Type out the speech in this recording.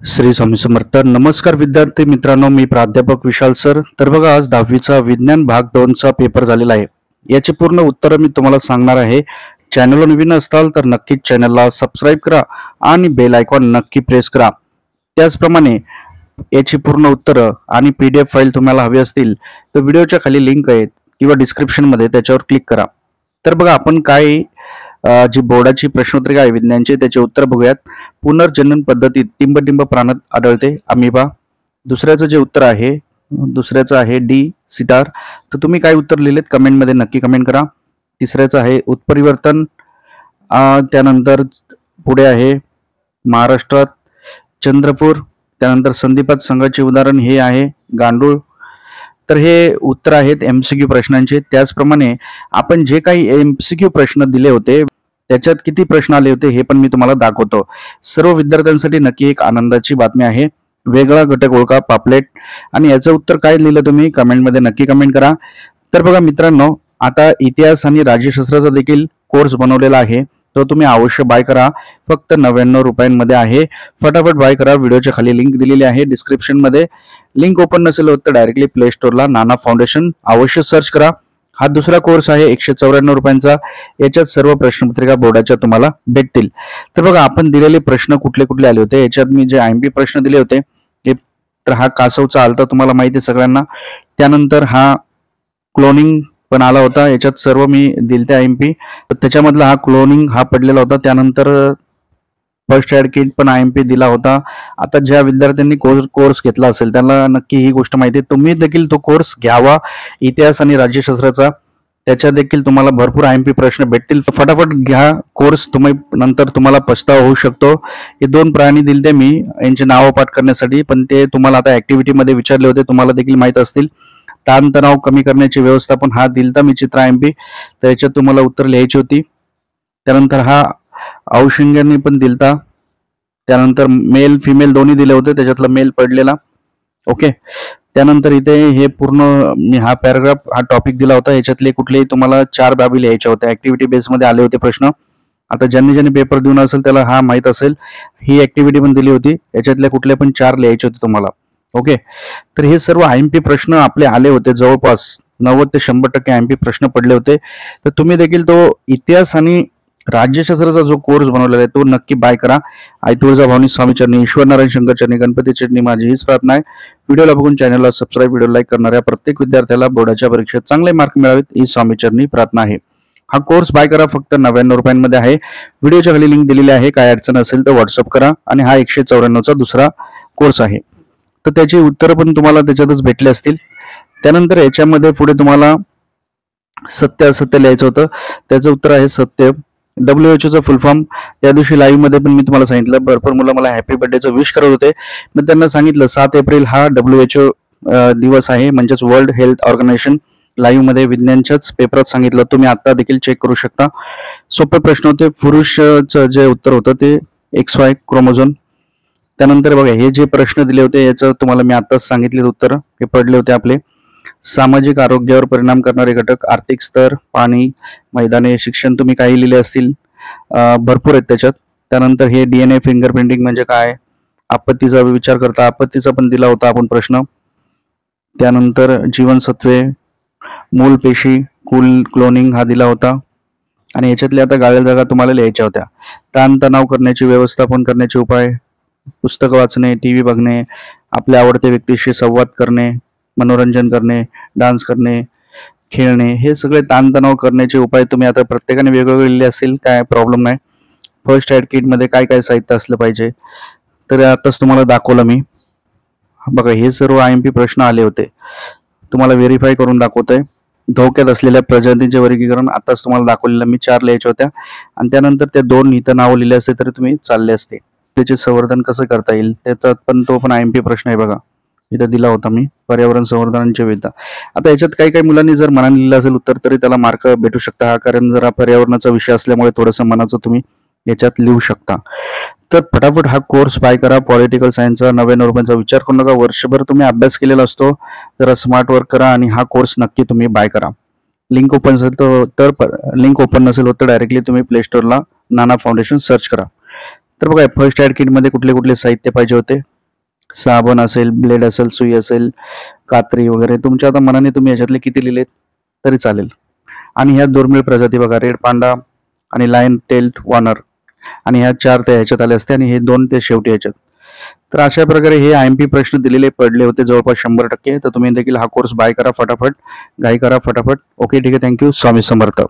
श्री स्वामी समर्थ. नमस्कार विद्यार्थी मित्रांनो, मी प्राध्यापक विशाल सर. तर बघा, आज 10वीचा विज्ञान भाग 2चा पेपर झालेला आहे. याची पूर्ण उत्तरं मी तुम्हाला सांगणार आहे. चॅनलवर नवीन असताल तर नक्कीच चॅनलला सबस्क्राईब करा आणि बेल आयकॉन नक्की प्रेस करा. त्याचप्रमाणे याची पूर्ण उत्तरं आणि PDF फाईल तुम्हाला हवी असतील तर व्हिडिओच्या खाली लिंक आहे किंवा डिस्क्रिप्शनमध्ये, त्याच्यावर क्लिक करा. तर बघा, आपण काय जी बोर्डाची प्रश्नोत्तरिका आहे विज्ञानची, त्याचे उत्तर बघूयात. पुनर्जनन पद्धतीत टिंबटिंब प्राणात आढळते अमिबा. दुसऱ्याचं जे उत्तर आहे, दुसऱ्याचं आहे डी सिटार. तर तुम्ही काय उत्तर लिहिलेत कमेंटमध्ये नक्की कमेंट करा. तिसऱ्याचं आहे उत्परिवर्तन. त्यानंतर पुढे आहे महाराष्ट्रात चंद्रपूर. त्यानंतर संधिपात संघाचे उदाहरण हे आहे गांडूळ. तर हे उत्तर आहेत MCQ प्रश्नांचे. त्याचप्रमाणे आपण जे काही MCQ प्रश्न दिले होते त्याच्यात किती प्रश्न आले होते हे पण मी तुम्हाला दाखवतो. सर्व विद्यार्थ्यांसाठी नक्की एक आनंदाची बातमी आहे. वेगळा घटक ओळखा पापलेट. आणि याचं उत्तर काय लिहिलं तुम्ही कमेंटमध्ये नक्की कमेंट करा. तर बघा मित्रांनो, आता इतिहास आणि राज्यशास्त्राचा देखील कोर्स बनवलेला आहे, तो तुम्ही अवश्य बाय करा. फक्त 99 रुपयांमध्ये आहे. फटाफट बाय करा. व्हिडिओच्या खाली लिंक दिलेली आहे डिस्क्रिप्शनमध्ये. लिंक ओपन नसेल होत तर डायरेक्टली प्ले स्टोरला नाना फाउंडेशन अवश्य सर्च करा. हा दुसरा कोर्स आहे 194 रुपयांचा. याच्यात सर्व प्रश्नपत्रिका बोर्डाच्या तुम्हाला भेटतील. तर बघा, आपण दिलेले प्रश्न कुठले कुठले आले होते. याच्यात मी जे IMP प्रश्न दिले होते तर हा कासवचा आलता, तुम्हाला माहिती आहे सगळ्यांना. त्यानंतर हा क्लोनिंग पण आला होता. याच्यात सर्व मी दिलते IMP. त्याच्यामधला हा क्लोनिंग हा पडलेला होता. त्यानंतर फर्स्ट एड किट पण IMP दिला होता. आता ज्या विद्यार्थ्यांनी कोर्स घेतला असेल त्यांना नक्की ही गोष्ट माहिती आहे. तुम्ही देखील तो कोर्स घ्यावा इतिहास आणि राज्यशास्त्राचा. त्याच्या देखील तुम्हाला भरपूर IMP प्रश्न भेटतील. फटाफट घ्या कोर्स, तुम्ही नंतर तुम्हाला पछतावा होऊ शकतो. हे 2 प्राणी दिलते मी यांचे नाव पाठ करण्यासाठी, पण ते तुम्हाला आता ऍक्टिव्हिटी मध्ये विचारले होते, तुम्हाला देखील माहित असतील. ताणतणाव कमी करण्याची व्यवस्थापन हा दिलता मी चित्र IMP. तर याच्यात तुम्हाला उत्तर लिहायची होती. त्यानंतर हा औशिंग्यांनी पण दिलता. त्यानंतर मेल फिमेल दोन्ही दिले होते, त्याच्यातला मेल पडलेला. ओके. त्यानंतर इथे हे पूर्ण मी हा पॅराग्राफ हा टॉपिक दिला होता. याच्यातले कुठलेही तुम्हाला 4 बाबी लिहायच्या होत्या. ऍक्टिव्हिटी बेसमध्ये आले होते प्रश्न. आता ज्यांनी पेपर देऊन असेल त्याला हा माहित असेल. ही ऍक्टिव्हिटी पण दिली होती, याच्यातल्या कुठल्या पण 4 लिहायचे होते तुम्हाला. ओके. तर हे सर्व IMP प्रश्न आपले आले होते. जवळपास 90 ते 100% IMP प्रश्न पडले होते. तर तुम्ही देखील तो इतिहास आणि राज्यशास्त्राचा जो कोर्स बनवलेला आहे तो नक्की बाय करा. आई तुळजाभवानी स्वामी चरणी, ईश्वर नारायण शंकर चरणी, गणपती चरणी माझी हीच प्रार्थना आहे. व्हिडिओला बघून चॅनलला सबस्क्राईब, व्हिडिओ लाईक करणाऱ्या प्रत्येक विद्यार्थ्याला बोर्डाच्या परीक्षेत चांगले मार्क मिळावेत ही स्वामी चरणी प्रार्थना आहे. हा कोर्स बाय करा. फक्त 99 रुपयांमध्ये आहे. व्हिडिओच्या खाली लिंक दिलेली आहे. काय अडचण असेल तर व्हॉट्सअप करा. आणि हा 194चा दुसरा कोर्स आहे. तर त्याची उत्तरं पण तुम्हाला त्याच्यातच भेटले असतील. त्यानंतर याच्यामध्ये पुढे तुम्हाला सत्य असत्य लिहायचं होतं. त्याचं उत्तर आहे सत्य. WHO full form. त्या दिवशी लाईव्ह मध्ये पण मी तुम्हाला सांगितलं, भरपूर मुलं मला हॅपी बर्थडेचं विश करत होते. मी त्यांना सांगितलं 7 एप्रिल हा WHO दिवस आहे, म्हणजेच वर्ल्ड हेल्थ ऑर्गनायझेशन. लाईव्ह मध्ये विज्ञानच्याच पेपरात सांगितलं, तुम्ही आता देखील चेक करू शकता. सोपे प्रश्न होते. पुरुषचं जे उत्तर होतं ते XY क्रोमोझोम. त्यानंतर बघा, हे जे प्रश्न दिले होते याचं तुम्हाला मी आताच सांगितले उत्तर, हे पडले होते आपले. सामाजिक आरोग्यावर परिणाम करणारे घटक, आर्थिक स्तर, पाणी, मैदाने, शिक्षण, तुम्ही काही लिहिले असतील, भरपूर आहेत त्याच्यात. त्यानंतर हे DNA फिंगरप्रिंटिंग म्हणजे काय, आपत्तीचा विचार करता आपत्तीचा पण दिला होता आपण प्रश्न. त्यानंतर जीवनसत्वे, मूल पेशी, क्लोनिंग हा दिला होता. आणि याच्यातल्या आता गाळ्या जागा तुम्हाला लिहायच्या होत्या. ताणतणाव करण्याची व्यवस्थापन करण्याचे उपाय, पुस्तक वाचणे, TV बघणे, आपल्या आवडत्या व्यक्तीशी संवाद करणे, मनोरंजन करणे, डान्स करणे, खेळणे, हे सगळे ताणतणाव करण्याचे उपाय तुम्ही आता प्रत्येकाने वेगवेगळे लिहिले असतील, काय प्रॉब्लेम नाही. फर्स्ट एड किट मध्ये काय काय साहित्य असलं पाहिजे तर आताच तुम्हाला दाखवलं मी. बघा, हे सर्व IMP प्रश्न आले होते, तुम्हाला व्हेरीफाय करून दाखवतोय. धोक्यात असलेल्या प्रजातींचे वर्गीकरण आताच तुम्हाला दाखवलेलं मी, 4 लिहायच्या होत्या. आणि त्यानंतर त्या 2 इथं नाव लिहिले असते तरी तुम्ही चालले असते. त्याचे संवर्धन कसं करता येईल त्याचा पण तो पण IMP प्रश्न आहे. बघा, इथं दिला होता मी, पर्यावरण संवर्धनांची विविधता. आता याच्यात काही काही मुलांनी जर मनाने लिहिलं असेल उत्तर तरी त्याला मार्क भेटू शकता, कारण जरा पर्यावरणाचा विषय असल्यामुळे थोडंसं मनाचं तुम्ही याच्यात लिहू शकता. तर फटाफट हा कोर्स बाय करा. पॉलिटिकल सायन्सचा 99 रुपयांचा. विचार करू नका, वर्षभर तुम्ही अभ्यास केलेला असतो, जरा स्मार्ट वर्क करा आणि हा कोर्स नक्की तुम्ही बाय करा. लिंक ओपन असेल तर लिंक ओपन नसेल होत तर डायरेक्टली तुम्ही प्ले स्टोरला नाना फाउंडेशन सर्च करा. तर बघा, फर्स्ट एड किट मध्ये कुठले कुठले साहित्य पाहिजे होते साबण असेल, ब्लेड असेल, सुई असेल, कात्री वगैरे तुमच्या आता मनाने तुम्ही याच्यातले किती लिहिलेत तरी चालेल. आणि ह्या दुर्मिळ प्रजाती बघा, रेड पांडा आणि लायन टेल्ड वॉर्नर, आणि ह्या 4 त्या ह्याच्यात आले असते आणि हे 2 ते शेवटी ह्याच्यात. तर अशा प्रकारे हे IMP प्रश्न दिलेले पडले होते जवळपास 100%. तर तुम्ही देखील हा कोर्स बाय करा फटाफट, घाई करा फटाफट. ओके, ठीक आहे. थँक्यू. स्वामी समर्थ.